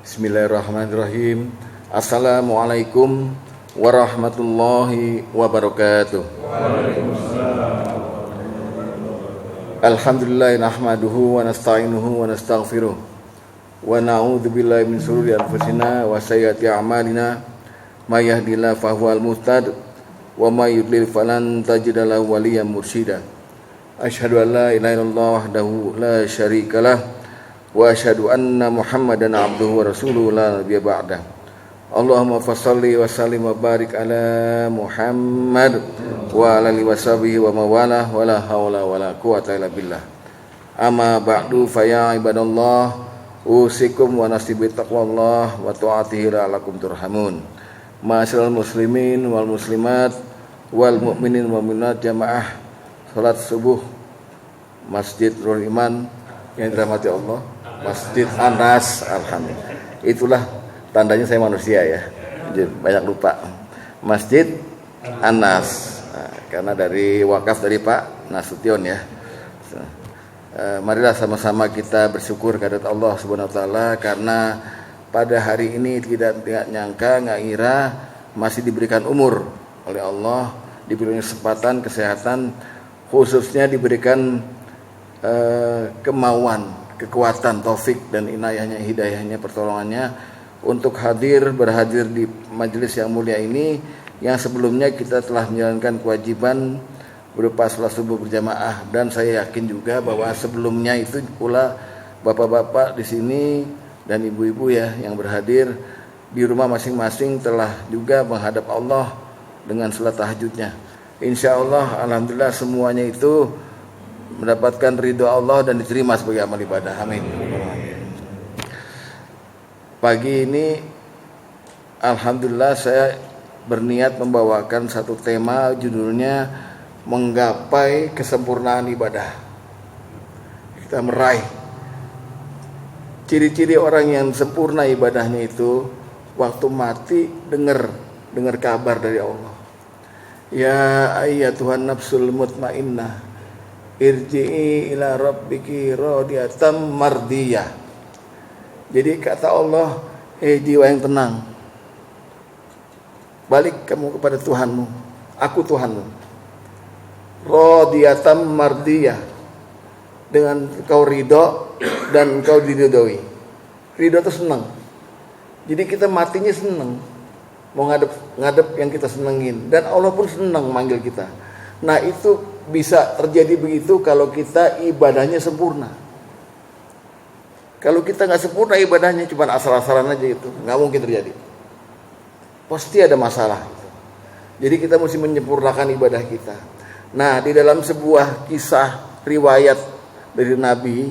Bismillahirrahmanirrahim. Assalamualaikum warahmatullahi wabarakatuh. Alhamdulillah nahmaduhu wa nasta'inuhu wa nastaghfiruh wa na'udzu billahi min shururi anfusina wa sayyiati a'malina may yahdihillahu fahuwal muhtad wa may yudlil falan tajida lahu waliyyan mursyida. Asyhadu an la ilaha illallah wahdahu la syarikalah wa asyhadu anna Muhammadan abduhu wa rasuluhu la nabiyya ba'dah. Allahumma fashalli wa sallim wa barik ala Muhammad wa ala alihi washabihi wa mawalah wa la haula wa la quwwata illa billah. Amma ba'du fa ya ibadallah usikum wa nafsi bi taqwallah wa ta'atihi la'allakum turhamun. Ma'asyiral muslimin wal muslimat wal mu'minin wal mu'minat jamaah salat subuh Masjid Nurul Iman yang dirahmati Allah, Masjid Anas. Alhamdulillah. Itulah tandanya saya manusia ya, banyak lupa. Masjid Anas, karena dari wakaf dari Pak Nasution ya. Marilah sama-sama kita bersyukur kehadirat Allah Subhanahu wa taala, karena pada hari ini tidak nyangka, nggak ngira masih diberikan umur oleh Allah, diberikan kesempatan, kesehatan, khususnya diberikan kemauan, kekuatan, taufik dan inayahnya, hidayahnya, pertolongannya untuk berhadir di majelis yang mulia ini, yang sebelumnya kita telah menjalankan kewajiban berupa salat subuh berjamaah, dan saya yakin juga bahwa sebelumnya itu pula bapak-bapak di sini dan ibu-ibu ya yang berhadir di rumah masing-masing telah juga menghadap Allah dengan salat tahajudnya. Insya Allah, alhamdulillah semuanya itu mendapatkan ridho Allah dan diterima sebagai amal ibadah. Amin. Pagi ini alhamdulillah saya berniat membawakan satu tema, judulnya menggapai kesempurnaan ibadah. Kita meraih ciri-ciri orang yang sempurna ibadahnya itu waktu mati dengar kabar dari Allah. Ya ayyatuhan nafsul mutmainnah irji'i ila rabbiki radiyatan mardiyah. Jadi kata Allah, jiwa yang tenang, balik kamu kepada Tuhanmu, aku Tuhanmu. Radiyatan mardiyah, dengan kau ridho dan kau diridhoi. Ridho itu senang. Jadi kita matinya senang, mau ngadep yang kita senengin, dan Allah pun senang manggil kita. Nah itu bisa terjadi begitu kalau kita ibadahnya sempurna. Kalau kita nggak sempurna ibadahnya, cuma asal-asalan aja, itu nggak mungkin terjadi. Pasti ada masalah. Jadi kita mesti menyempurnakan ibadah kita. Nah, di dalam sebuah kisah riwayat dari Nabi,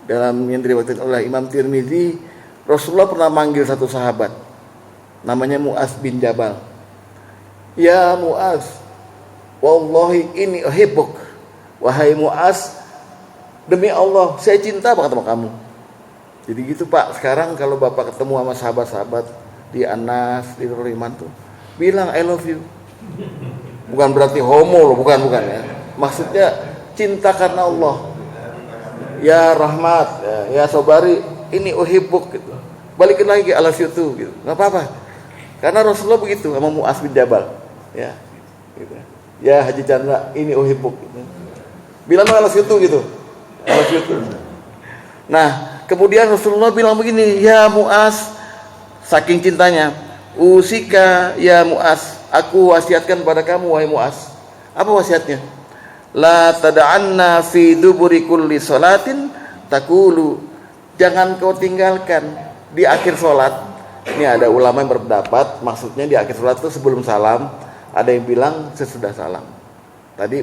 dalam yang diriwayatkan oleh Imam Tirmidzi, Rasulullah pernah manggil satu sahabat, namanya Mu'adz bin Jabal. Ya Mu'adz, wallahi ini uhibbuk. Wahai Mu'adz, demi Allah saya cinta banget sama kamu. Jadi gitu Pak, sekarang kalau Bapak ketemu sama sahabat-sahabat di Anas, di Nurul Iman tuh, bilang I love you. Bukan berarti homo loh, bukan ya. Maksudnya cinta karena Allah. Ya Rahmat, ya Sobari, ini uhibbuk gitu. Balikin lagi I love you too gitu. Enggak apa-apa. Karena Rasulullah begitu sama Mu'adz bin Jabal. Ya. Gitu. Ya Haji Chandra, ini uhibbuk gitu. Bilang I love you too gitu. I love you too. Nah, kemudian Rasulullah bilang begini, ya Mu'adz, saking cintanya, usika ya Mu'adz, aku wasiatkan pada kamu wahai Mu'adz. Apa wasiatnya? La tada'anna fi duburi kulli salatin taqulu, jangan kau tinggalkan di akhir salat. Ini ada ulama yang berpendapat maksudnya di akhir salat itu sebelum salam, ada yang bilang sesudah salam. Tadi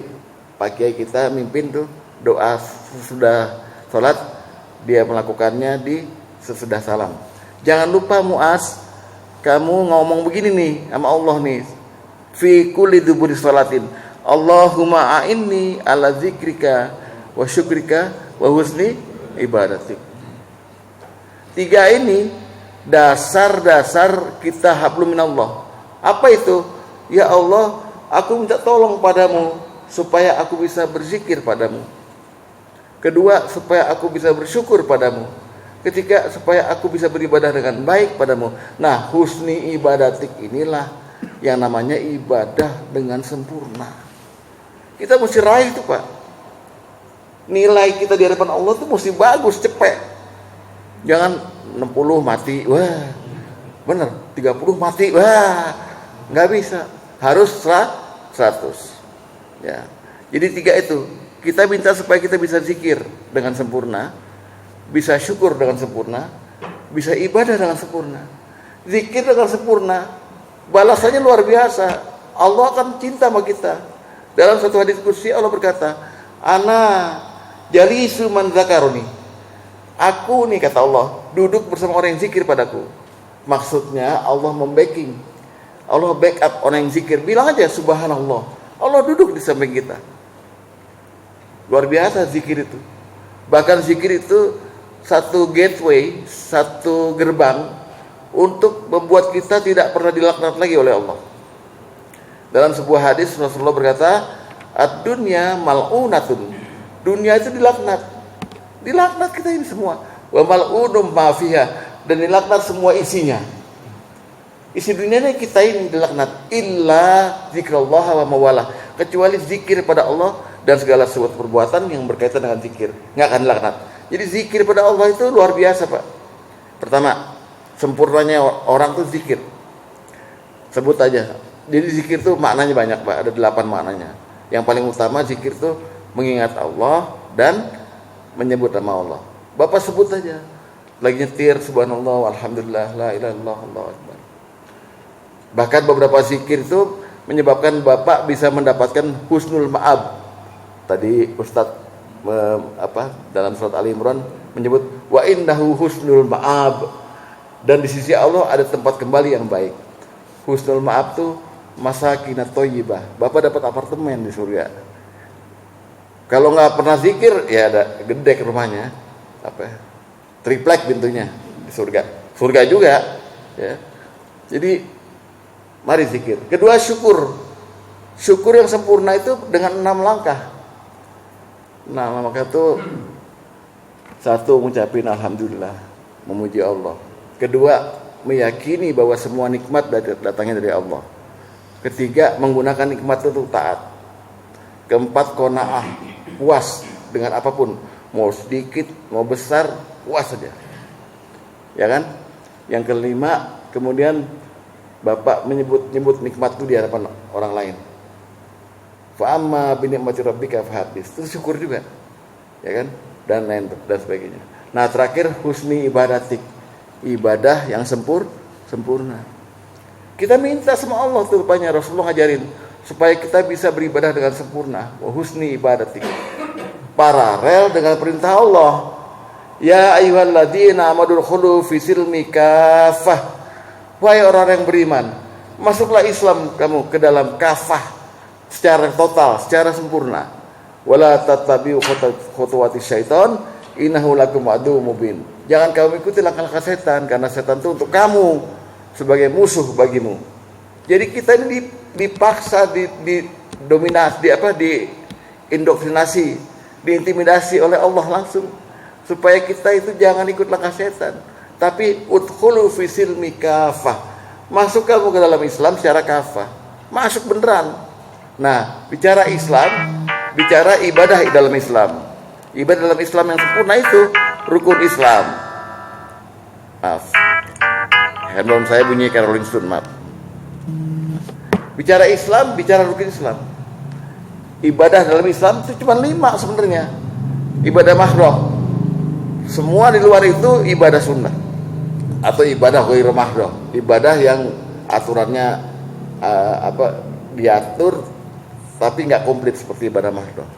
Pak Kiai kita mimpin tuh doa sesudah salat, dia melakukannya di sesudah salam. Jangan lupa Mu'adz, kamu ngomong begini nih sama Allah nih, fi kulli duburi salatin, Allahumma a'inni ala zikrika wa syukrika wa husni ibadatik. Tiga ini dasar-dasar kita hablum minallah. Apa itu? Ya Allah, aku minta tolong padamu supaya aku bisa berzikir padamu. Kedua, supaya aku bisa bersyukur padamu. ketika supaya aku bisa beribadah dengan baik padamu. Nah, husni ibadatik inilah yang namanya ibadah dengan sempurna. Kita mesti raih itu, Pak. Nilai kita di hadapan Allah tuh mesti bagus, cepet. Jangan 60 mati, wah bener, 30 mati, wah nggak bisa. Harus 100. Ya. Jadi 3 itu. Kita minta supaya kita bisa zikir dengan sempurna, bisa syukur dengan sempurna, bisa ibadah dengan sempurna. Zikir dengan sempurna, balasannya luar biasa. Allah akan cinta sama kita. Dalam satu hadis qudsi Allah berkata, "Ana jalisu man zakaruni." Aku nih, kata Allah, duduk bersama orang yang zikir padaku. Maksudnya Allah membacking, Allah backup orang yang zikir. Bilang aja subhanallah, Allah duduk di samping kita. Luar biasa zikir itu. Bahkan zikir itu satu gateway, satu gerbang untuk membuat kita tidak pernah dilaknat lagi oleh Allah. Dalam sebuah hadis Rasulullah berkata, "Ad-dunya mal'unatun." Dunia itu dilaknat. Dilaknat kita ini semua. Wa mal'unum ma fiha, dan dilaknat semua isinya. Isi dunianya kita ini dilaknat, illa zikrullah wa mawala, kecuali zikir pada Allah dan segala sesuatu perbuatan yang berkaitan dengan zikir, nggak akan dilaknat. Jadi zikir pada Allah itu luar biasa, Pak. Pertama, sempurnanya orang tuh zikir. Sebut aja. Jadi zikir tuh maknanya banyak, Pak. Ada 8 maknanya. Yang paling utama zikir tuh mengingat Allah dan menyebut nama Allah. Bapak sebut aja. Lagi nyetir, subhanallah, alhamdulillah, la ilaha illallah, Allahu akbar. Bahkan beberapa zikir itu menyebabkan Bapak bisa mendapatkan husnul ma'ab. Tadi Ustadz dalam surat Ali Imran menyebut wa innahu husnul ma'ab, dan di sisi Allah ada tempat kembali yang baik. Husnul ma'ab tuh masakinat thayyibah. Bapak dapat apartemen di surga. Kalau nggak pernah zikir, ya ada gedek rumahnya, triplek pintunya di surga. Surga juga, ya. Jadi mari zikir. Kedua, syukur. Syukur yang sempurna itu dengan 6 langkah. Nah, maka itu satu, mengucapkan alhamdulillah, memuji Allah. Kedua, meyakini bahwa semua nikmat datangnya dari Allah. Ketiga, menggunakan nikmat itu taat. Keempat, qanaah, puas dengan apapun, mau sedikit, mau besar, puas saja. Ya kan? Yang kelima, kemudian Bapak menyebut nikmat itu di hadapan orang lain. Fa amma bi ni'mati rabbika fahaddits. Itu syukur juga. Ya kan? Dan lain dan sebagainya. Nah, terakhir husni ibadatik. Ibadah yang sempurna. Kita minta sama Allah tuh rupanya Rasulullah ngajarin supaya kita bisa beribadah dengan sempurna. Wa husni ibadatik. Paralel dengan perintah Allah. Ya ayyuhalladzina amanu khulu fi silmi kafah. Wahai orang yang beriman, masuklah Islam kamu ke dalam kafah, secara total, secara sempurna. Wala tattabi'u khutuwati syaitan, innahu lakum aduwwum mubin. Jangan kamu ikuti langkah-langkah setan, karena setan itu untuk kamu sebagai musuh bagimu. Jadi kita ini dipaksa, didominasi, diindoktrinasi, diintimidasi oleh Allah langsung supaya kita itu jangan ikut langkah setan. Tapi udkhulu fi silmi kafah. Masuk kamu ke dalam Islam secara kafah. Masuk beneran. Nah, bicara Islam, bicara ibadah dalam Islam. Ibadah dalam Islam yang sempurna itu rukun Islam. Maaf. Handphone saya bunyi kayak Rolling Stone, maaf. Bicara Islam, bicara rukun Islam. Ibadah dalam Islam itu cuma 5 sebenarnya. Ibadah mahdoh. Semua di luar itu ibadah sunnah atau ibadah ghairu mahdoh, ibadah yang aturannya diatur tapi nggak komplit seperti ibadah mahdoh.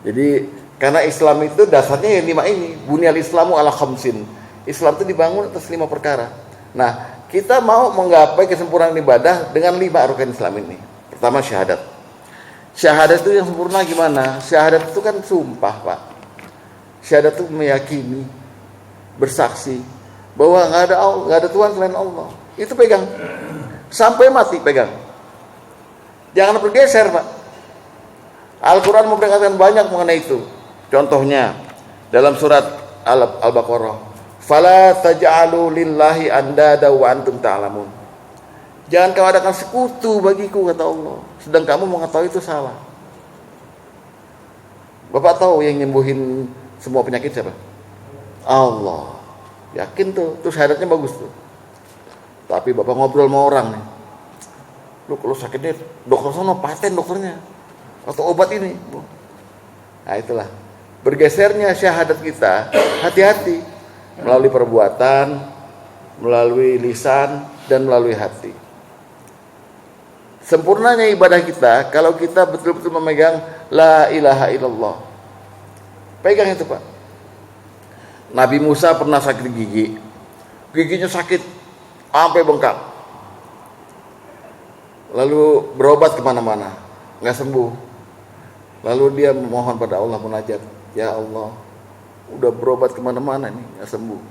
Jadi karena Islam itu dasarnya yang 5 ini, bunyal Islamu ala khamsin. Islam itu dibangun atas 5 perkara. Nah, kita mau menggapai kesempurnaan ibadah dengan 5 rukun Islam ini. Pertama, syahadat. Syahadat itu yang sempurna gimana? Syahadat itu kan sumpah, Pak. Syahadat itu meyakini, bersaksi bahwa nggak ada Tuhan selain Allah. Itu pegang sampai mati, pegang. Jangan bergeser, Pak. Al-Quran memperingatkan banyak mengenai itu. Contohnya dalam surat Al-Baqarah, Fala taj'alu lillahi andada wa antum ta'lamun. Jangan kau adakan sekutu bagiku, kata Allah, sedang kamu mengetahui itu salah. Bapak tahu yang nyembuhin semua penyakit siapa? Allah. Yakin tuh syahadatnya bagus tuh. Tapi Bapak ngobrol sama orang nih. Lu kalau sakitnya dokter sono paten dokternya. Atau obat ini. Nah itulah. Bergesernya syahadat kita, hati-hati. Melalui perbuatan, melalui lisan, dan melalui hati. Sempurnanya ibadah kita kalau kita betul-betul memegang la ilaha illallah. Pegang itu Pak. Nabi Musa pernah sakit gigi. Giginya sakit sampai bengkak. Lalu berobat kemana-mana, nggak sembuh. Lalu dia memohon pada Allah, munajat, ya Allah, udah berobat kemana-mana nih, nggak sembuh.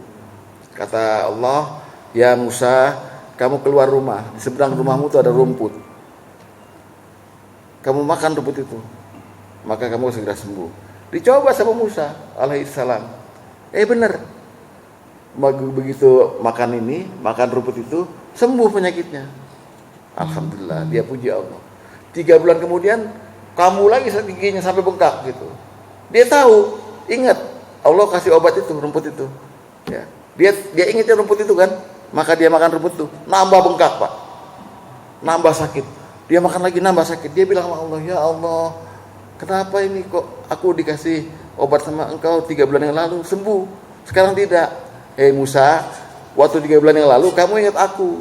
Kata Allah, ya Musa, kamu keluar rumah, di seberang rumahmu tuh ada rumput. Kamu makan rumput itu, maka kamu segera sembuh. Dicoba sama Musa alaihissalam. Benar. Begitu makan rumput itu, sembuh penyakitnya. Alhamdulillah, dia puji Allah. 3 bulan kemudian, kamu lagi giginya sampai bengkak gitu. Dia tahu, ingat, Allah kasih obat itu, rumput itu. Ya. Dia ingatnya rumput itu kan, maka dia makan rumput itu, nambah bengkak Pak, nambah sakit. Dia makan lagi nambah sakit. Dia bilang sama Allah, ya Allah, kenapa ini kok aku dikasih obat sama engkau 3 bulan yang lalu sembuh, sekarang tidak. Musa, waktu 3 bulan yang lalu kamu ingat aku,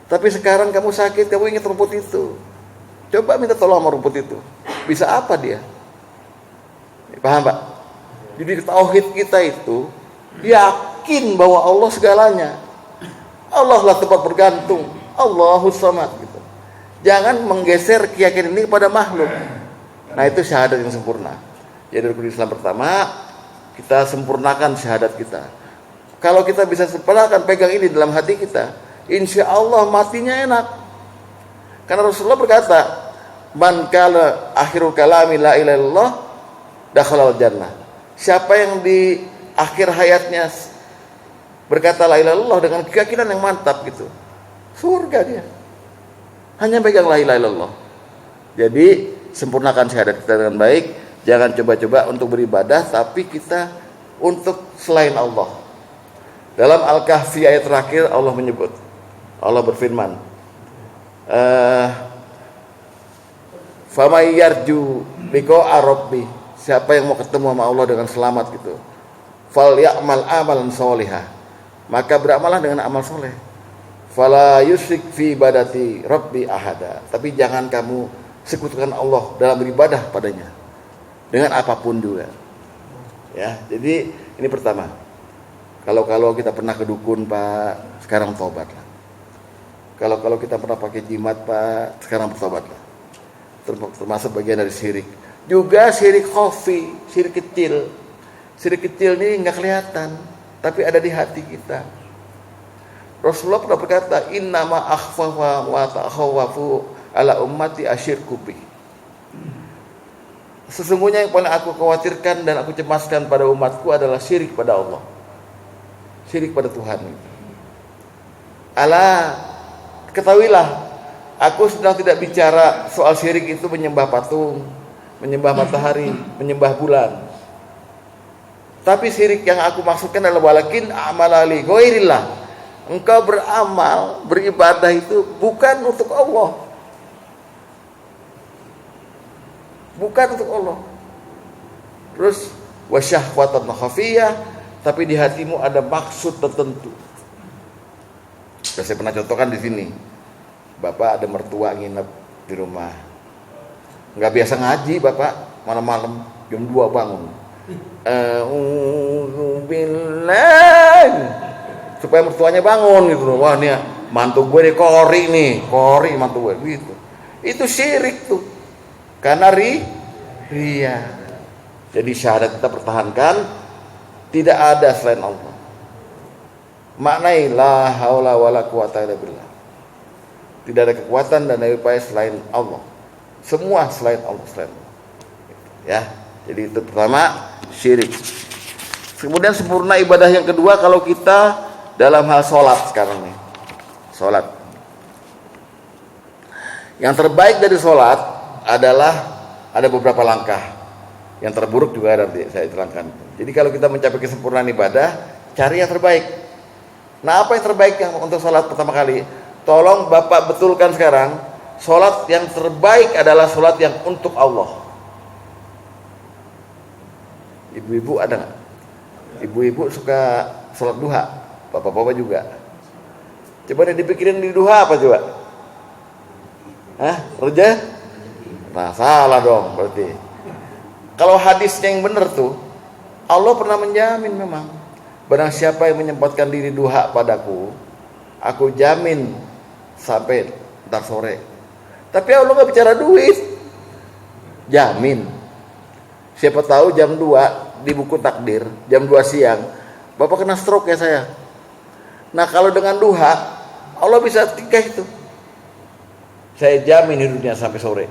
tapi sekarang kamu sakit, kamu ingat rumput itu. Coba minta tolong sama rumput itu. Bisa apa dia? Paham Pak? Jadi tauhid kita itu yakin bahwa Allah segalanya. Allah lah tempat bergantung. Allahus samad gitu. Jangan menggeser keyakinan ini kepada makhluk. Nah itu syahadat yang sempurna. Jadi rukun Islam pertama, kita sempurnakan syahadat kita. Kalau kita bisa sempurnakan, pegang ini dalam hati kita, insya Allah matinya enak. Karena Rasulullah berkata, man kala akhirul kalami la ilaha illallah dakhalal jannah. Siapa yang di akhir hayatnya berkata la ilaha illallah dengan keyakinan yang mantap gitu, surga dia. Hanya pegang la ilaha illallah. Jadi sempurnakan syahadat kita dengan baik. Jangan coba-coba untuk beribadah tapi kita untuk selain Allah. Dalam Al-Kahfi ayat terakhir Allah menyebut, Allah berfirman, "Famay yarju liqa'a rabbi." Siapa yang mau ketemu sama Allah dengan selamat gitu, fal ya'mal amalan sholihah. Maka beramalah dengan amal soleh. Fala yusyrik fi ibadati rabbi ahada. Tapi jangan kamu sekutukan Allah dalam beribadah padanya dengan apapun juga. Ya, jadi ini pertama. Kalau kita pernah ke dukun Pak, sekarang tobatlah. Kalau kita pernah pakai jimat Pak, sekarang bertobatlah. Termasuk bagian dari syirik. Juga syirik khafi, syirik kecil. Syirik kecil ini nggak kelihatan, tapi ada di hati kita. Rasulullah pernah berkata, innama akhfafa wa ta'khawafu ala ummati asyirku bi. Sesungguhnya yang paling aku khawatirkan dan aku cemaskan pada umatku adalah syirik pada Allah. Syirik pada Tuhan. Ala, ketahuilah, aku sedang tidak bicara soal syirik itu menyembah patung, menyembah matahari, menyembah bulan. Tapi syirik yang aku maksudkan adalah walakin amalali ghairillah. Engkau beramal, beribadah itu bukan untuk Allah. Bukan untuk Allah. Terus wasyahwatan khafiyah, tapi di hatimu ada maksud tertentu. Saya pernah contohkan di sini. Bapak ada mertua nginep di rumah. Enggak biasa ngaji Bapak, malam-malam jam 2 bangun. Supaya mertuanya bangun gitu loh. Wah, nih mantu gue nih kori mantu gue gitu. Itu syirik tuh. Karena ria. Jadi syahadat kita pertahankan, tidak ada selain Allah. Maknai la haula wala quwata illa billah. Tidak ada kekuatan dan upaya selain Allah. Semua selain Allah, selain Allah. Ya. Jadi itu pertama, syirik. Kemudian sempurna ibadah yang kedua kalau kita dalam hal sholat sekarang nih. Sholat. Yang terbaik dari sholat adalah ada beberapa langkah. Yang terburuk juga nanti saya terangkan. Jadi kalau kita mencapai kesempurnaan ibadah, cari yang terbaik. Nah, apa yang terbaik yang untuk sholat pertama kali? Tolong Bapak betulkan sekarang, sholat yang terbaik adalah sholat yang untuk Allah. Ibu-ibu ada nggak? Ibu-ibu suka sholat duha, bapak-bapak juga. Coba deh dipikirin di duha apa coba? Hah? Kerja? Nah, salah dong berarti. Kalau hadisnya yang benar tuh, Allah pernah menjamin memang. Barang siapa yang menyempatkan diri duha padaku, aku jamin sampai ntar sore. Tapi Allah nggak bicara duit, jamin. Siapa tahu jam 2 di buku takdir, jam 2 siang, Bapak kena stroke ya saya. Nah kalau dengan duha, Allah bisa tingkah itu. Saya jamin hidupnya sampai sore.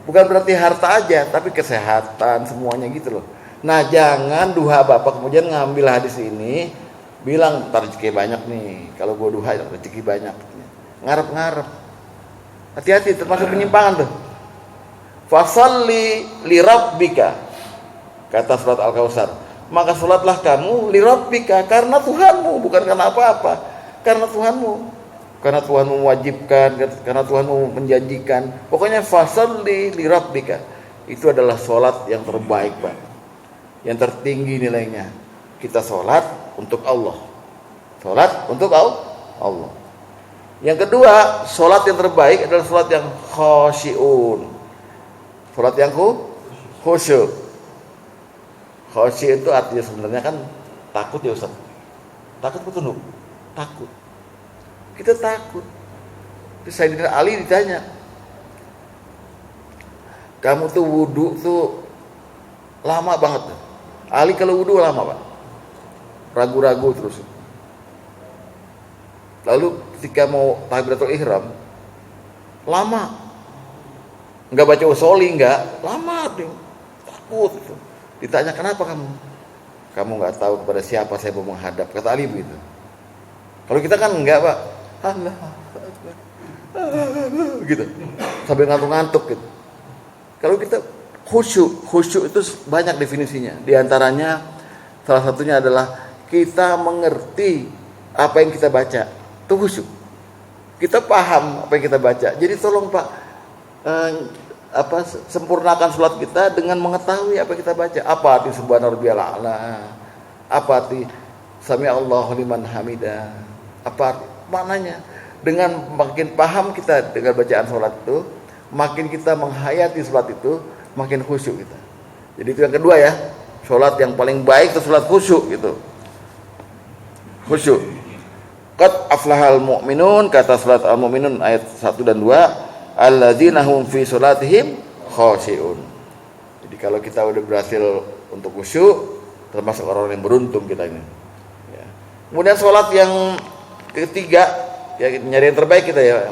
Bukan berarti harta aja, tapi kesehatan semuanya gitu loh. Nah jangan duha Bapak kemudian ngambil hadis ini, bilang ntar rezeki banyak nih. Kalau gue duha rezeki banyak. Ngarep-ngarep. Hati-hati termasuk penyimpangan tuh. Fasalli li rabbika, kata surat Al-Kautsar. Maka salatlah kamu li rabbika, karena Tuhanmu, bukan karena apa-apa. Karena Tuhanmu. Karena Tuhan mewajibkan, karena Tuhan menjanjikan. Pokoknya fasalli li rabbika. Itu adalah sholat yang terbaik, Pak. Yang tertinggi nilainya. Kita sholat untuk Allah. Sholat untuk Allah. Yang kedua, sholat yang terbaik adalah sholat yang khosyi'un. Sholat yang khusyuk. Khosyi' itu artinya sebenarnya kan takut ya Ustaz. Takut betul, takut. Kita takut. Terus Sayyidina Ali ditanya, kamu tuh wudu tuh lama banget. Ali kalau wudu lama Pak, ragu-ragu terus. Lalu ketika mau takbiratul ihram, lama. Enggak baca usoli, enggak, lama tuh. Takut itu. Ditanya kenapa kamu? Kamu enggak tahu kepada siapa saya mau menghadap, kata Ali begitu. Kalau kita kan enggak Pak, Allah gitu, sambil ngantuk-ngantuk gitu. Kalau kita khusyuk itu banyak definisinya. Di antaranya salah satunya adalah kita mengerti apa yang kita baca. Itu khusyuk. Kita paham apa yang kita baca. Jadi tolong Pak, sempurnakan sholat kita dengan mengetahui apa yang kita baca. Apa arti subhana rabbiyal a'la? Apa arti sami Allahu liman hamidah? Apa maknanya? Dengan makin paham kita dengan bacaan sholat itu, makin kita menghayati sholat itu, makin khusyuk kita. Jadi itu yang kedua ya, sholat yang paling baik itu sholat khusyuk gitu. Khusyuk. Qad aflahal mu'minun, kata surat Al-Mu'minun ayat 1 dan 2, alladzina hum fi sholatihim khosyi'un. Jadi kalau kita udah berhasil untuk khusyuk, termasuk orang yang beruntung kita ini. Ya. Kemudian sholat yang ketiga, ya nyari yang terbaik kita ya,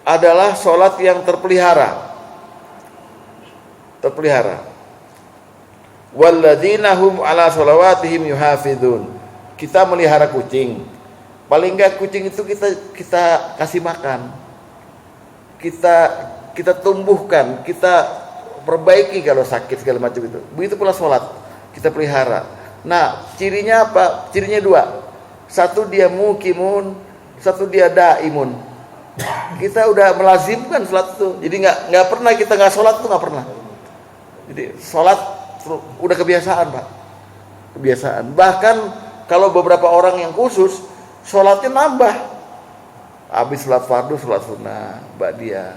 adalah sholat yang terpelihara. Walladzina hum ala sholawatihim yuhafidun. Kita melihara kucing. Paling enggak kucing itu kita kasih makan. Kita tumbuhkan, kita perbaiki kalau sakit segala macam itu. Begitu pula sholat, kita pelihara. Nah, cirinya apa? Cirinya dua. Satu dia mukimun, satu dia daimun. Kita udah melazimkan sholat itu. Jadi nggak pernah kita nggak sholat itu nggak pernah. Jadi sholat udah kebiasaan Pak, kebiasaan. Bahkan kalau beberapa orang yang khusus sholatnya nambah. Habis sholat fardu, sholat sunnah, ba'diyah.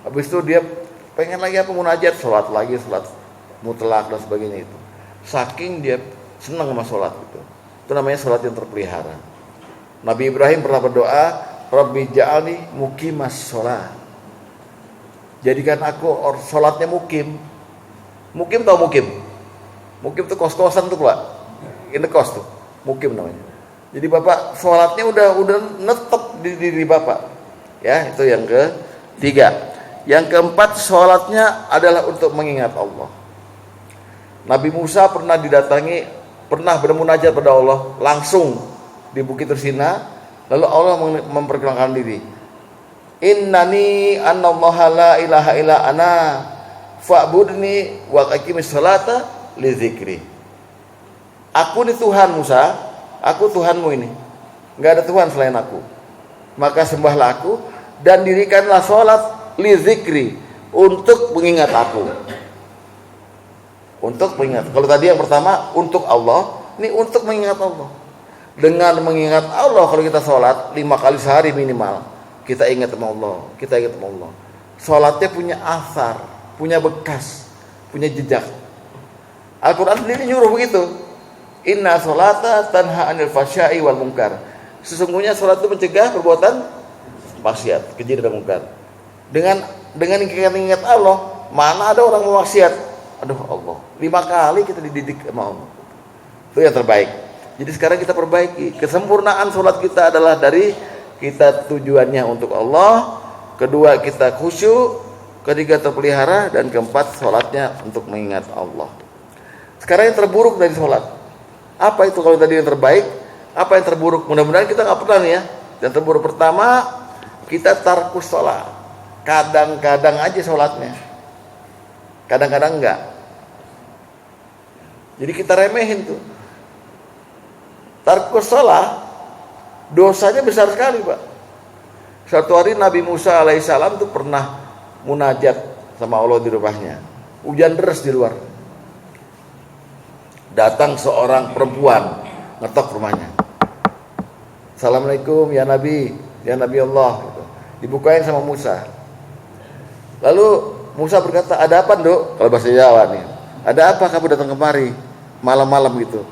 Habis itu dia pengen lagi apa munajat, sholat lagi, sholat mutlak dan sebagainya itu. Saking dia senang sama sholat itu. Itu namanya sholat yang terpelihara. Nabi Ibrahim pernah berdoa, Rabbi ja'alni muqimas sholat. Jadikan aku sholatnya mukim. Mukim tau mukim? Mukim itu kos-kosan tuh Pak. Indekos tuh. Mukim namanya. Jadi Bapak sholatnya udah netep di diri Bapak. Ya, itu yang ketiga. Yang keempat, sholatnya adalah untuk mengingat Allah. Nabi Musa pernah didatangi pernah bermunajat pada Allah langsung di Bukit Tursina, lalu Allah memperkenalkan diri, innani annallaha la ilaha illa ana fa'budni wa aqimis salata li dzikri. Aku ini Tuhan Musa, aku Tuhanmu ini, nggak ada Tuhan selain aku, maka sembahlah aku dan dirikanlah sholat li dzikri, untuk mengingat aku. Untuk mengingat. Kalau tadi yang pertama untuk Allah, ini untuk mengingat Allah. Dengan mengingat Allah, kalau kita sholat 5 kali sehari minimal, kita ingat sama Allah, kita ingat sama Allah. Sholatnya punya asar, punya bekas, punya jejak. Al-Quran sendiri nyuruh begitu. Inna sholata tanha anil fasya'i wal munkar. Sesungguhnya sholat itu mencegah perbuatan maksiat, keji dan munkar. Dengan ingat Allah, mana ada orang memaksiat? Aduh Allah, 5 kali kita dididik sama Allah. Itu yang terbaik. Jadi sekarang kita perbaiki. Kesempurnaan sholat kita adalah dari kita tujuannya untuk Allah, kedua kita khusyuk, ketiga terpelihara, dan keempat sholatnya untuk mengingat Allah. Sekarang yang terburuk dari sholat, apa itu? Kalau tadi yang terbaik, apa yang terburuk? Mudah-mudahan kita nggak pernah nih ya. Yang terburuk pertama, kita tarkus sholat. Kadang-kadang aja sholatnya, kadang-kadang enggak. Jadi kita remehin tuh. Tarkus sholat, dosanya besar sekali Pak. Suatu hari Nabi Musa alaihissalam tuh pernah munajat sama Allah di rumahnya. Hujan deras di luar. Datang seorang perempuan ngetok rumahnya. Assalamualaikum ya Nabi Allah. Gitu. Dibukain sama Musa. Lalu Musa berkata, ada apa Nduk? Kalau bahasa Jawa nih, ada apa kamu datang kemari malam-malam gitu?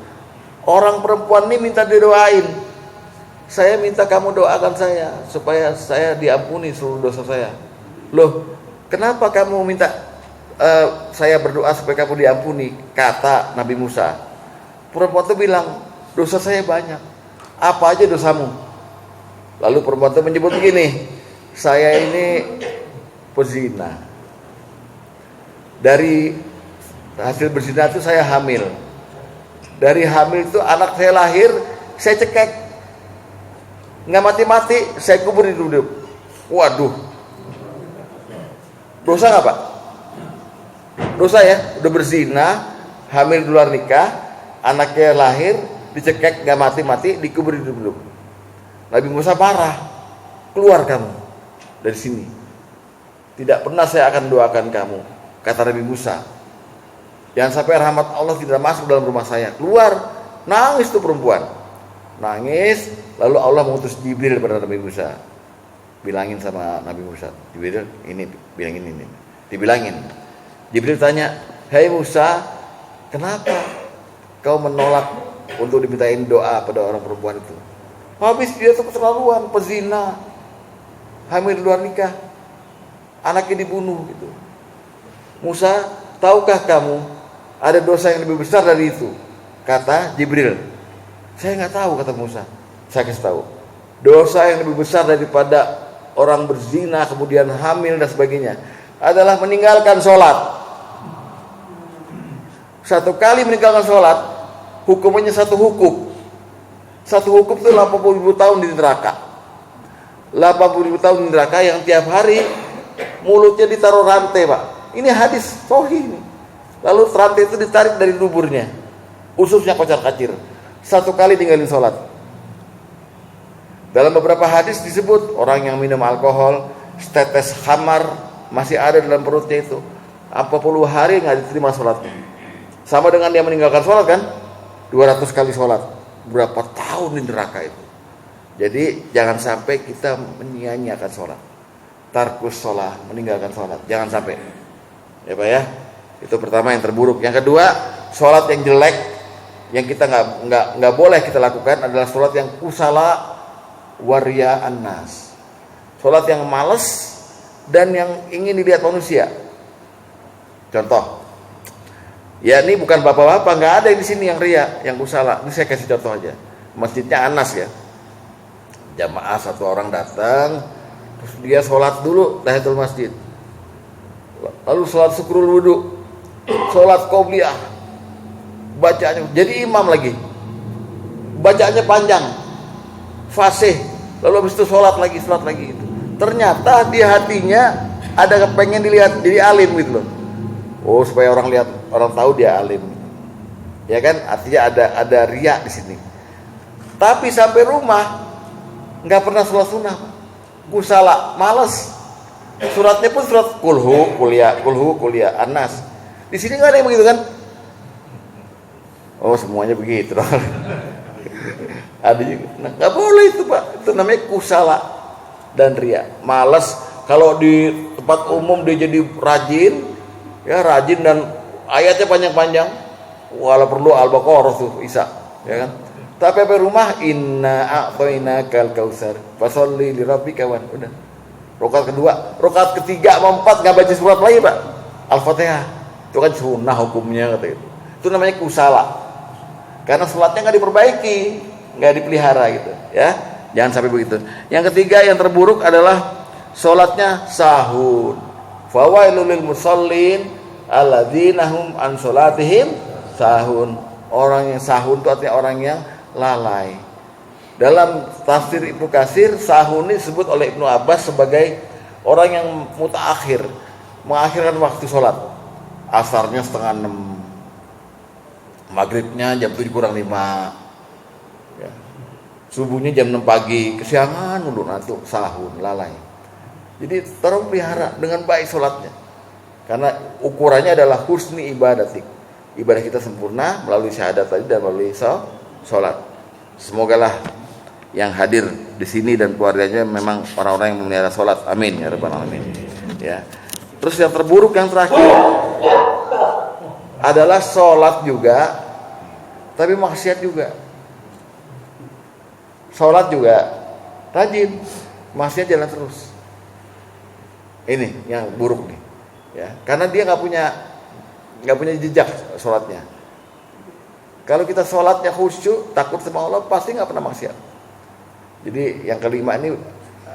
Orang perempuan ini minta didoain. Saya minta kamu doakan saya supaya saya diampuni seluruh dosa saya. Loh, kenapa kamu minta saya berdoa supaya kamu diampuni? Kata Nabi Musa. Perempuan itu bilang, dosa saya banyak. Apa aja dosamu? Lalu perempuan itu menyebut begini, saya ini pezina. Dari hasil berzina itu saya hamil. Dari hamil itu anak saya lahir, saya cekek. Nggak mati-mati, saya kubur hidup. Waduh. Dosa nggak Pak? Dosa ya, udah berzina, hamil di luar nikah, anaknya lahir, dicekek, nggak mati-mati, dikubur hidup. Nabi Musa marah, keluar kamu dari sini. Tidak pernah saya akan doakan kamu, kata Nabi Musa. Jangan sampai rahmat Allah tidak masuk dalam rumah saya. Keluar, nangis tuh perempuan. Nangis, lalu Allah mengutus Jibril kepada Nabi Musa. Bilangin sama Nabi Musa, Jibril ini, bilangin ini. Dibilangin. Jibril tanya, "Hai Musa, kenapa kau menolak untuk dimintain doa pada orang perempuan itu?" Habis dia tuh keterlaluan, pezina, hamil di luar nikah, anaknya dibunuh gitu. Musa, tahukah kamu ada dosa yang lebih besar dari itu? Kata Jibril. Saya nggak tahu, kata Musa. Saya kasih tahu. Dosa yang lebih besar daripada orang berzina kemudian hamil dan sebagainya adalah meninggalkan sholat. Satu kali meninggalkan sholat, hukumannya satu hukum. Satu hukum itu 80.000 tahun di neraka. 80.000 tahun di neraka yang tiap hari mulutnya ditaruh rantai Pak. Ini hadis sahih nih. Lalu rantai itu ditarik dari duburnya, ususnya kocar-kacir. Satu kali tinggalin sholat. Dalam beberapa hadis disebut orang yang minum alkohol, setetes khamar masih ada dalam perutnya itu, 40 hari nggak diterima sholatnya. Sama dengan dia meninggalkan sholat kan, 200 kali sholat, berapa tahun di neraka itu. Jadi jangan sampai kita menyia-nyiakan sholat. Tarkus sholat, meninggalkan sholat, jangan sampai. Ya Pak ya, itu pertama yang terburuk. Yang kedua, sholat yang jelek yang kita nggak boleh kita lakukan adalah sholat yang kusala waria annas, sholat yang malas dan yang ingin dilihat manusia. Contoh, ya ini bukan bapak-bapak, nggak ada di sini yang ria, yang kusala. Ini saya kasih contoh aja. Masjidnya Anas ya, jamaah satu orang datang, terus dia sholat dulu tahiyatul masjid, lalu sholat syukrul wudu, sholat qobliyah, bacaannya jadi imam lagi, bacaannya panjang, fasih, lalu habis itu sholat lagi itu. Ternyata di hatinya ada pengen dilihat jadi alim gitu loh. Oh, supaya orang lihat, orang tahu dia alim. Ya kan, artinya ada riak di sini. Tapi sampai rumah nggak pernah sholat sunnah, kusala, males. Suratnya pun surat kulhu kuliah Anas. Di sini nggak ada yang begitu kan? Oh, semuanya begitu. Ada juga. Nah, nggak boleh itu Pak. Itu namanya kusala dan ria. Males. Kalau di tempat umum dia jadi rajin dan ayatnya panjang-panjang. Walau perlu Al-Baqarah tuh Isa, ya kan? Tapi sampai rumah inna a'tainakal kautsar fasholli lirabbika wan. Udah. Rakaat kedua, rakaat ketiga sama 4 enggak baca surat lagi, Pak. Al-Fatihah. Itu kan sunnah hukumnya kata itu. Itu namanya kusala. Karena salatnya enggak diperbaiki, enggak dipelihara gitu, ya. Jangan sampai begitu. Yang ketiga yang terburuk adalah salatnya sahun. Fawailul lil musallin alladzina hum an salatihim sahun. Orang yang sahun itu artinya orang yang lalai. Dalam tafsir Ibnu Katsir, sahun ini disebut oleh Ibnu Abbas sebagai orang yang mutaakhir, mengakhirkan waktu sholat. Asarnya 5:30, maghribnya jam 7 kurang 5, ya. Subuhnya jam 6 pagi, kesiangan dulu nanti sahun, lalai. Jadi tolong pelihara dengan baik sholatnya, karena ukurannya adalah husni ibadatik. Ibadah kita sempurna melalui syahadat tadi dan melalui sholat. Semogalah yang hadir di sini dan keluarganya memang orang-orang yang memelihara sholat. Amin ya rabbal alamin. Ya. Terus yang terburuk yang terakhir adalah sholat juga, tapi maksiat juga. Sholat juga rajin, maksiat jalan terus. Ini yang buruk nih, ya. Karena dia nggak punya jejak sholatnya. Kalau kita sholatnya khusyuk, takut sama Allah, pasti nggak pernah maksiat. Jadi yang kelima ini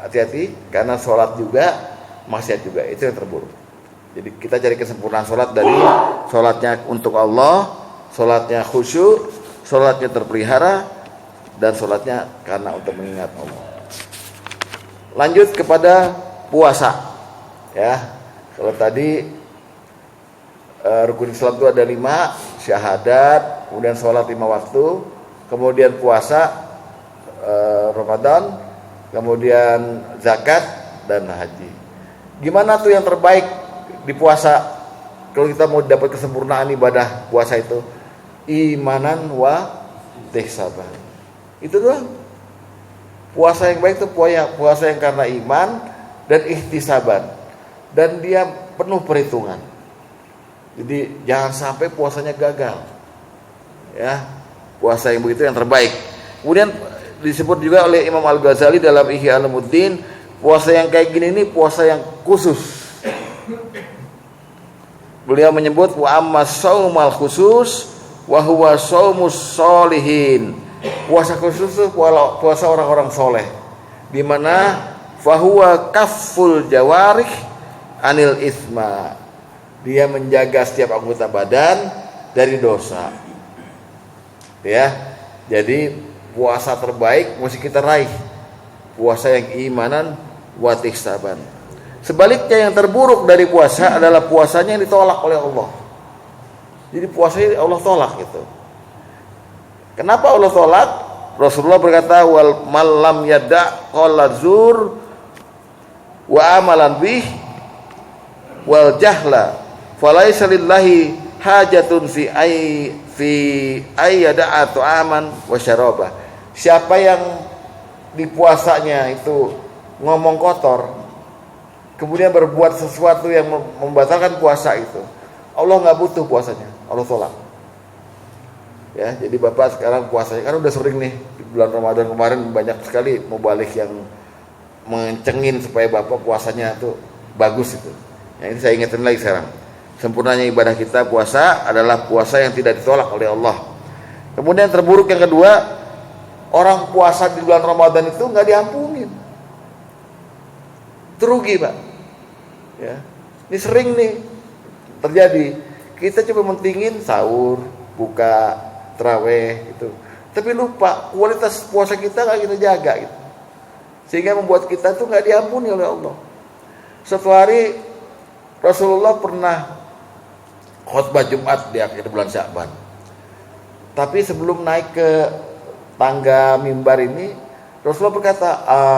hati-hati, karena sholat juga, maksiat juga, itu yang terburuk. Jadi kita cari kesempurnaan sholat dari sholatnya untuk Allah, sholatnya khusyuk, sholatnya terpelihara, dan sholatnya karena untuk mengingat Allah. Lanjut kepada puasa, ya. Kalau tadi rukun Islam itu ada 5, syahadat, kemudian sholat 5 waktu, kemudian puasa Ramadan, kemudian zakat dan haji. Gimana tuh yang terbaik di puasa? Kalau kita mau dapat kesempurnaan ibadah puasa itu, imanan wa ihtisaban. Itu doang. Puasa yang baik itu puasa yang karena iman dan ihtisaban, dan dia penuh perhitungan. Jadi jangan sampai puasanya gagal, ya. Puasa yang begitu yang terbaik. Kemudian disebut juga oleh Imam Al-Ghazali dalam Ihya Ulumuddin, puasa yang kayak gini ini puasa yang khusus. Beliau menyebut wa amma shaumal khusus wa huwa shaumus sholihin. Puasa khusus itu puasa orang-orang soleh, di mana fahuwa kafful jawarih anil isma. Dia menjaga setiap anggota badan dari dosa. Ya. Jadi puasa terbaik mesti kita raih, puasa yang imanan wa ihtisaban. Sebaliknya yang terburuk dari puasa adalah puasanya yang ditolak oleh Allah. Jadi puasanya Allah tolak gitu. Kenapa Allah tolak? Rasulullah berkata wal malam yada qala zur wa amalan bih wal jahla falaisa lillahi hajatun fi ayyada'a tu'aman wa syaraba. Siapa yang di puasanya itu ngomong kotor, kemudian berbuat sesuatu yang membatalkan puasa itu, Allah nggak butuh puasanya, Allah tolak. Ya, jadi Bapak sekarang puasanya kan udah sering nih di bulan Ramadan kemarin banyak sekali mubalik yang mencengin supaya Bapak puasanya tuh bagus itu. Yang ini saya ingetin lagi sekarang. Sempurnanya ibadah kita puasa adalah puasa yang tidak ditolak oleh Allah. Kemudian terburuk yang kedua, orang puasa di bulan Ramadan itu nggak diampunin. Terugi Pak. Ya, ini sering nih terjadi. Kita coba mentingin sahur, buka taraweh itu. Tapi lupa kualitas puasa kita nggak kita jaga gitu. Sehingga membuat kita tuh nggak diampuni oleh Allah. Suatu hari Rasulullah pernah khutbah Jumat di akhir bulan Sya'ban. Tapi sebelum naik ke tangga mimbar ini, Rasulullah berkata,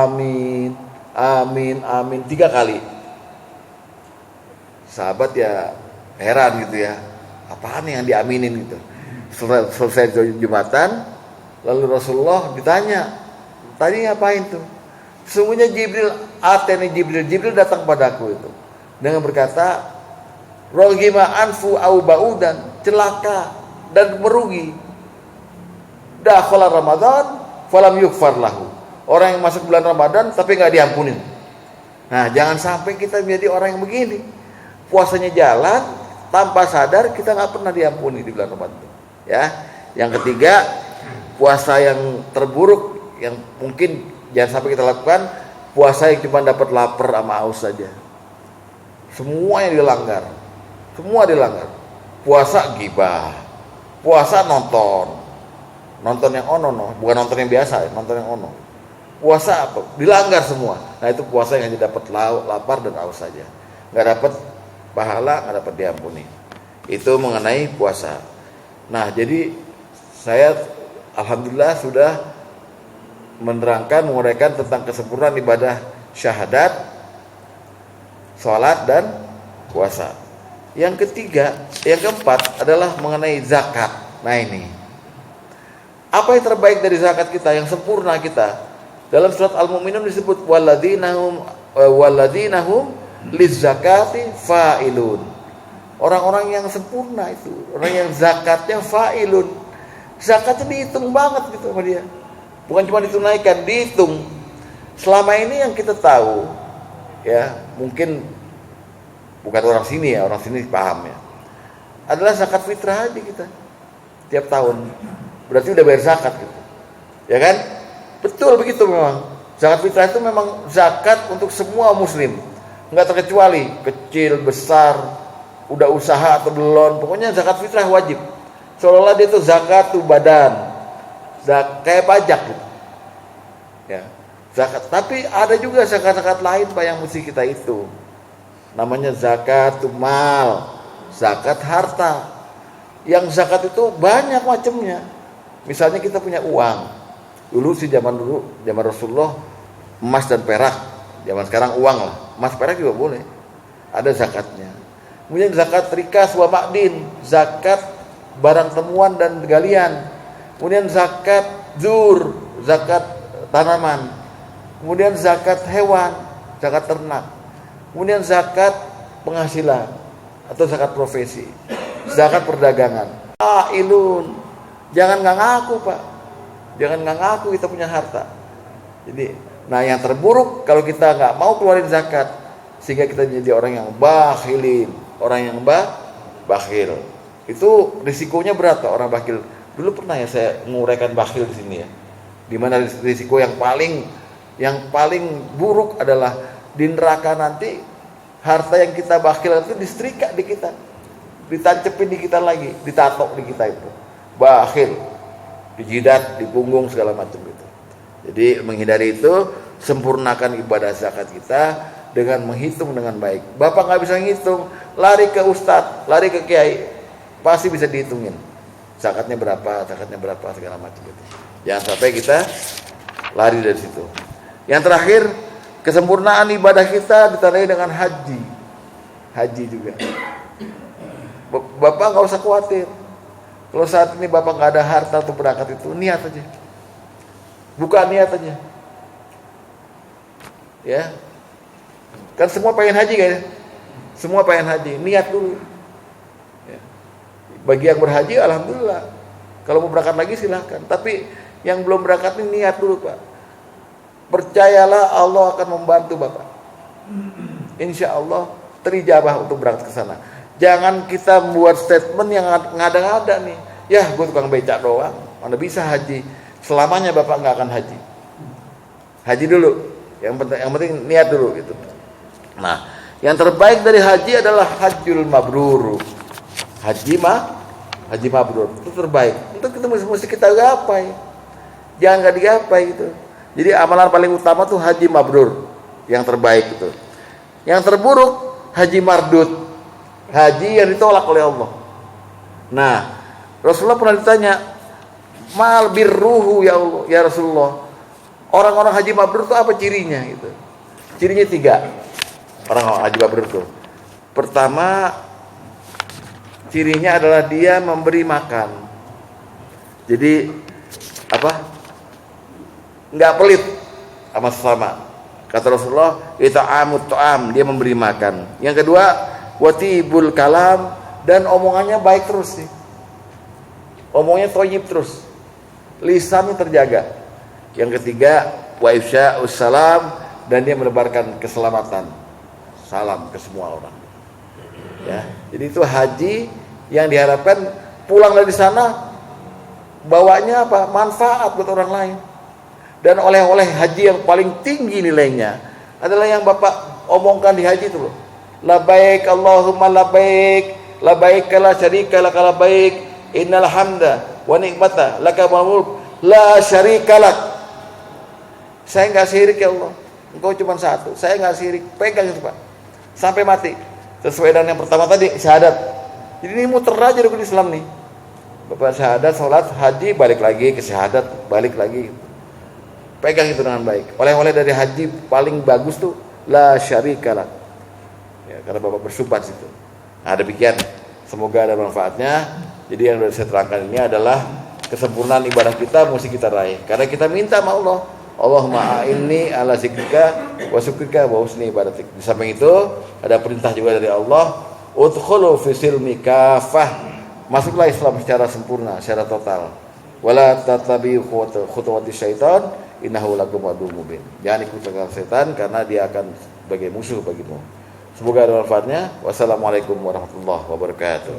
amin, amin, amin 3 kali. Sahabat ya heran gitu ya, apaan yang diaminin gitu. Selesai Jumatan, lalu Rasulullah ditanya, tadi ngapain tuh? Sesungguhnya Jibril datang padaku itu dengan berkata, roghima anfu au baudan, celaka dan merugi. Dakhala Ramadan falam yughfar lahu. Orang yang masuk bulan Ramadan tapi enggak diampunin. Nah, jangan sampai kita menjadi orang yang begini. Puasanya jalan tanpa sadar kita enggak pernah diampuni di bulan Ramadan. Ya. Yang ketiga, puasa yang terburuk yang mungkin jangan sampai kita lakukan, puasa yang cuma dapat lapar sama haus saja. Semuanya dilanggar. Semua dilanggar. Puasa gibah. Puasa nonton yang ono, bukan nonton yang biasa, nonton yang ono. Puasa apa? Dilanggar semua. Nah, itu puasa yang hanya dapat lapar dan haus saja. Enggak dapat pahala, enggak dapat diampuni. Itu mengenai puasa. Nah, jadi saya alhamdulillah sudah menguraikan tentang kesempurnaan ibadah syahadat, sholat dan puasa. Yang ketiga, yang keempat adalah mengenai zakat. Nah, ini apa yang terbaik dari zakat kita, yang sempurna kita? Dalam surat Al-Mu'minun disebut walladzinahum lizzakati fa'ilun. Orang-orang yang sempurna itu, orang yang zakatnya fa'ilun. Zakatnya dihitung banget gitu sama dia. Bukan cuma ditunaikan, dihitung. Selama ini yang kita tahu, ya mungkin bukan orang sini ya, orang sini paham ya, adalah zakat fitrah aja kita tiap tahun. Berarti udah bayar zakat gitu. Ya kan? Betul begitu memang. Zakat fitrah itu memang zakat untuk semua muslim. Enggak terkecuali kecil, besar, udah usaha atau belum. Pokoknya zakat fitrah wajib. Seolah-olah dia itu zakat tuh badan. Kayak pajak gitu. Ya. Zakat. Tapi ada juga zakat-zakat lain Pak yang mesti kita hitung. Namanya zakat mal, zakat harta. Yang zakat itu banyak macamnya. Misalnya kita punya uang. Dulu zaman Rasulullah emas dan perak. Zaman sekarang uang lah. Emas perak juga boleh. Ada zakatnya. Kemudian zakat rikas wa ma'din, zakat barang temuan dan galian. Kemudian zakat zur, zakat tanaman. Kemudian zakat hewan, zakat ternak. Kemudian zakat penghasilan atau zakat profesi. Zakat perdagangan. Ilun. Jangan nggak ngaku Pak. Jangan nggak ngaku kita punya harta. Jadi, nah yang terburuk kalau kita nggak mau keluarin zakat, sehingga kita jadi orang yang bakhilin, orang yang bakhil. Itu risikonya berat Pak, orang bakhil. Dulu pernah ya saya menguraikan bakhil di sini ya. Di mana risiko yang paling buruk adalah di neraka nanti harta yang kita bakhil itu disetrika di kita, ditancepin di kita lagi, ditatok di kita itu. Bakhil, di jidat, di punggung segala macam gitu. Jadi menghindari itu, sempurnakan ibadah zakat kita dengan menghitung dengan baik. Bapak nggak bisa ngitung, lari ke ustadz, lari ke kiai, pasti bisa dihitungin. Zakatnya berapa segala macam gitu. Jangan sampai kita lari dari situ. Yang terakhir, kesempurnaan ibadah kita ditandai dengan haji. Haji juga. Bapak nggak usah khawatir. Kalau saat ini Bapak nggak ada harta untuk berangkat itu, niat aja. Buka niat aja. Ya. Kan semua pengen haji kan? Semua pengen haji, niat dulu. Ya. Bagi yang berhaji, alhamdulillah. Kalau mau berangkat lagi silahkan. Tapi yang belum berangkat ini niat dulu Pak. Percayalah Allah akan membantu Bapak. Insya Allah terijabah untuk berangkat ke sana. Jangan kita membuat statement yang ngada-ngada nih. Ya, gue tukang becak doang. Mana bisa haji? Selamanya Bapak nggak akan haji. Haji dulu. Yang penting niat dulu gitu. Nah, yang terbaik dari haji adalah hajjul mabrur. Haji haji mabrur itu terbaik. Itu kita mesti kita gapai, jangan nggak digapai gitu. Jadi amalan paling utama tuh haji mabrur yang terbaik itu. Yang terburuk haji mardud, haji yang ditolak oleh Allah. Nah, Rasulullah pernah ditanya, mal birruhu ya Allah, ya Rasulullah, orang-orang haji mabrur itu apa cirinya gitu. Cirinya 3 orang haji mabrur itu. Pertama, cirinya adalah dia memberi makan. Jadi nggak pelit sama sesama. Kata Rasulullah, ita'amut ta'am, dia memberi makan. Yang kedua, watibul kalam, dan omongannya baik terus sih. Omongnya thayyib terus. Lisannya terjaga. Yang ketiga, wa ifsya'us salam, dan dia menebarkan keselamatan. Salam ke semua orang. Ya, jadi itu haji yang diharapkan pulang dari sana bawanya apa? Manfaat buat orang lain. Dan oleh-oleh haji yang paling tinggi nilainya adalah yang Bapak omongkan di haji itu loh. Labbaik Allahumma labbaik, labbaik la syarika lak labbaik, innal hamda wa ni'mata laka wal mulk la syarika lak. Saya enggak syirik ya Allah. Engkau cuma satu. Saya enggak syirik. Pegang itu, Pak. Sampai mati. Sesuai dengan yang pertama tadi, syahadat. Jadi ini muter aja rukun Islam nih. Bapak syahadat, salat, haji, balik lagi ke syahadat, balik lagi. Pegang itu dengan baik. Oleh-oleh dari haji paling bagus tuh la syarikalah. Ya, karena Bapak bersumpah di situ. Nah, demikian. Semoga ada manfaatnya. Jadi yang sudah saya terangkan ini adalah kesempurnaan ibadah kita mesti kita raih. Karena kita minta sama Allah, Allahumma a'inni ala zikrika wa syukrika wa husni ibadatik. Di samping itu ada perintah juga dari Allah, udkhulu fi silmi kafah. Masuklah Islam secara sempurna, secara total. Wala tatabi khutuwati syaitan, innahu lakum aduwwun mubin. Jangan ikut langkah setan karena dia akan sebagai musuh bagimu. Semoga ada manfaatnya. Wassalamualaikum warahmatullahi wabarakatuh.